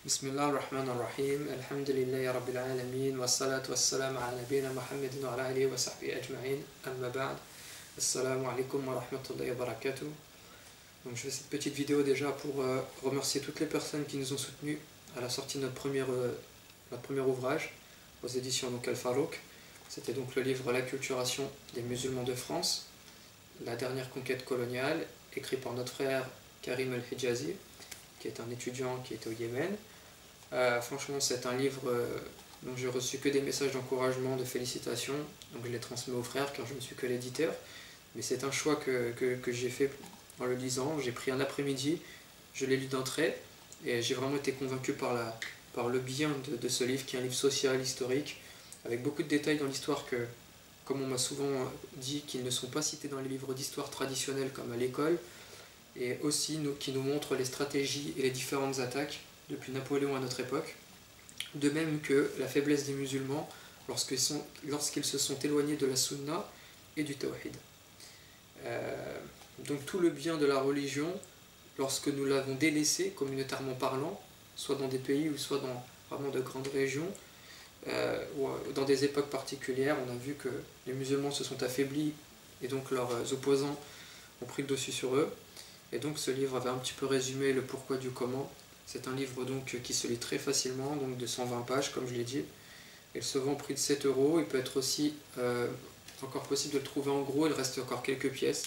Bismillah ar-Rahman ar-Rahim, alhamdulillahi rabbil alamin, wa salatu wa salam ala nabina Muhammadin wa ala alihi wa sahbihi ajma'in, amma ba'd, assalamu alaikum wa rahmatullahi wa barakatuh. Donc je fais cette petite vidéo déjà pour remercier toutes les personnes qui nous ont soutenus à la sortie de notre premier ouvrage aux éditions donc Al-Farouk. C'était donc le livre L'acculturation des musulmans de France, la dernière conquête coloniale, écrit par notre frère Karim El-Hijazi, qui est un étudiant qui était au Yémen. Franchement, c'est un livre dont j'ai reçu que des messages d'encouragement, de félicitations, donc je les transmets aux frères car je ne suis que l'éditeur. Mais c'est un choix que j'ai fait en le lisant. J'ai pris un après-midi, je l'ai lu d'un trait, et j'ai vraiment été convaincu par le bien de ce livre, qui est un livre social, historique, avec beaucoup de détails dans l'histoire que, comme on m'a souvent dit, qu'ils ne sont pas cités dans les livres d'histoire traditionnels comme à l'école, et aussi qui nous montre les stratégies et les différentes attaques depuis Napoléon à notre époque, de même que la faiblesse des musulmans lorsqu'ils se sont éloignés de la sunna et du tawhid. Donc tout le bien de la religion, lorsque nous l'avons délaissé communautairement parlant, soit dans des pays ou soit dans vraiment de grandes régions, ou dans des époques particulières, on a vu que les musulmans se sont affaiblis et donc leurs opposants ont pris le dessus sur eux. Et donc ce livre avait un petit peu résumé le pourquoi du comment. C'est un livre donc qui se lit très facilement, donc de 120 pages comme je l'ai dit. Il se vend au prix de 7 €, il peut être aussi encore possible de le trouver en gros, il reste encore quelques pièces.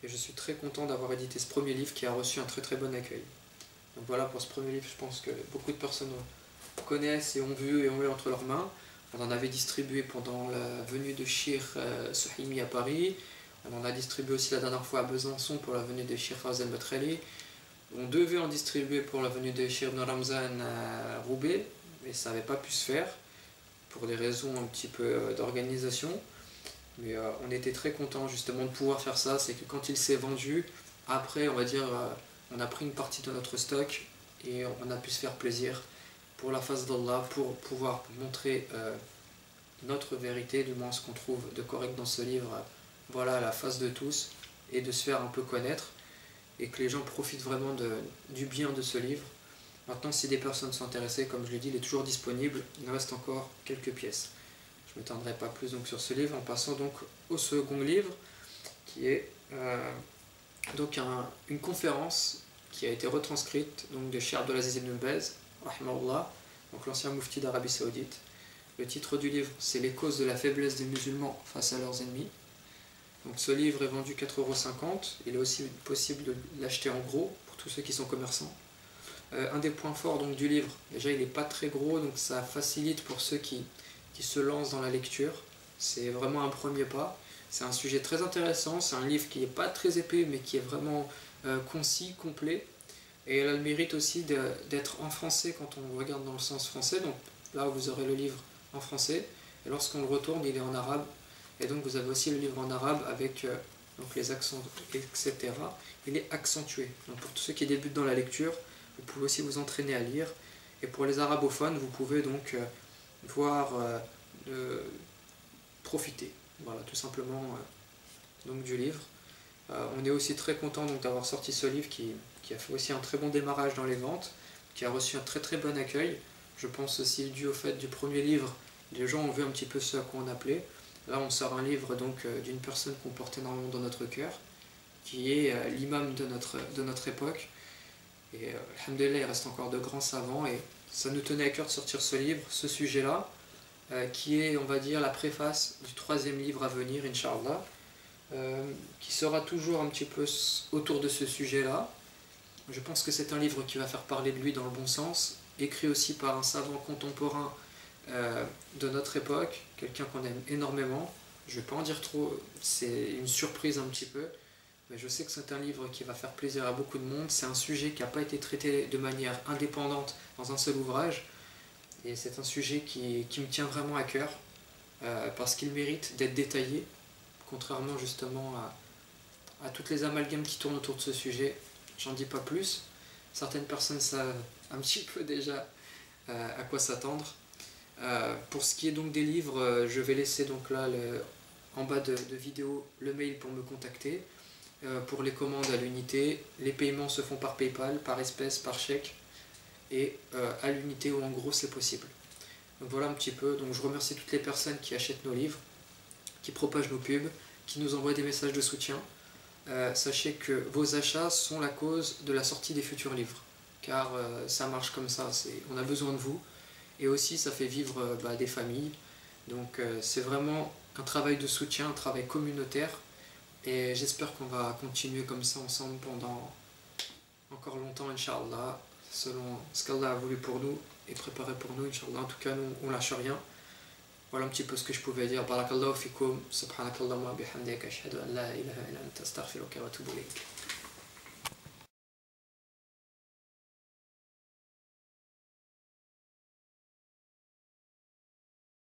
Et je suis très content d'avoir édité ce premier livre qui a reçu un très très bon accueil. Donc voilà pour ce premier livre, je pense que beaucoup de personnes connaissent et ont vu et ont eu entre leurs mains. On en avait distribué pendant la venue de Shir Suhaimi à Paris. On en a distribué aussi la dernière fois à Besançon pour la venue de Shir Fawzan Batrali. On devait en distribuer pour la venue de Shir Ibn Ramzan à Roubaix, mais ça n'avait pas pu se faire pour des raisons un petit peu d'organisation. Mais on était très contents justement de pouvoir faire ça. C'est que quand il s'est vendu, après on va dire, on a pris une partie de notre stock et on a pu se faire plaisir pour la face d'Allah, pour pouvoir montrer notre vérité, du moins ce qu'on trouve de correct dans ce livre. Voilà, à la face de tous, et de se faire un peu connaître, et que les gens profitent vraiment du bien de ce livre. Maintenant, si des personnes sont intéressées, comme je l'ai dit, il est toujours disponible, il reste encore quelques pièces. Je ne m'étendrai pas plus donc sur ce livre, en passant donc au second livre, qui est donc une conférence qui a été retranscrite donc, de Cheikh Abdelaziz Ibn Baz, rahimahullah, donc l'ancien moufti d'Arabie Saoudite. Le titre du livre, c'est Les causes de la faiblesse des musulmans face à leurs ennemis. Donc ce livre est vendu 4,50 €, il est aussi possible de l'acheter en gros pour tous ceux qui sont commerçants. Un des points forts donc, du livre, déjà il n'est pas très gros, donc ça facilite pour ceux qui se lancent dans la lecture. C'est vraiment un premier pas. C'est un sujet très intéressant, c'est un livre qui n'est pas très épais mais qui est vraiment concis, complet. Et elle a le mérite aussi d'être en français quand on regarde dans le sens français. Donc là vous aurez le livre en français, et lorsqu'on le retourne il est en arabe. Et donc vous avez aussi le livre en arabe avec donc les accents, etc. Il est accentué. Donc pour tous ceux qui débutent dans la lecture, vous pouvez aussi vous entraîner à lire. Et pour les arabophones, vous pouvez donc profiter. Voilà, tout simplement donc, du livre. On est aussi très content d'avoir sorti ce livre qui a fait aussi un très bon démarrage dans les ventes, qui a reçu un très très bon accueil. Je pense aussi dû au fait du premier livre, les gens ont vu un petit peu ce à quoi on appelait. Là, on sort un livre donc d'une personne qu'on porte énormément dans notre cœur, qui est l'imam de notre époque. Et alhamdoulilah, il reste encore de grands savants, et ça nous tenait à cœur de sortir ce livre, ce sujet-là, qui est, on va dire, la préface du troisième livre à venir, Inch'Allah, qui sera toujours un petit peu autour de ce sujet-là. Je pense que c'est un livre qui va faire parler de lui dans le bon sens, écrit aussi par un savant contemporain de notre époque, quelqu'un qu'on aime énormément. Je ne vais pas en dire trop, c'est une surprise un petit peu, mais je sais que c'est un livre qui va faire plaisir à beaucoup de monde. C'est un sujet qui n'a pas été traité de manière indépendante dans un seul ouvrage, et c'est un sujet qui me tient vraiment à cœur, parce qu'il mérite d'être détaillé, contrairement justement à toutes les amalgames qui tournent autour de ce sujet. J'en dis pas plus, certaines personnes savent un petit peu déjà à quoi s'attendre. Pour ce qui est donc des livres, je vais laisser donc là en bas de vidéo le mail pour me contacter. Pour les commandes à l'unité, les paiements se font par PayPal, par espèce, par chèque. et à l'unité où en gros c'est possible. Donc voilà un petit peu, donc je remercie toutes les personnes qui achètent nos livres, qui propagent nos pubs, qui nous envoient des messages de soutien. Sachez que vos achats sont la cause de la sortie des futurs livres, car ça marche comme ça, on a besoin de vous, et aussi ça fait vivre des familles, donc c'est vraiment un travail de soutien, un travail communautaire, et j'espère qu'on va continuer comme ça ensemble pendant encore longtemps, Inch'Allah, selon ce qu'Allah a voulu pour nous et préparé pour nous, Inch'Allah. En tout cas, nous, on lâche rien. Voilà un petit peu ce que je pouvais dire. Barakallahu fikum, subhanakallahumma bihamdika, ashhadu an la ilaha illa anta astaghfiruka wa atubu ilayk.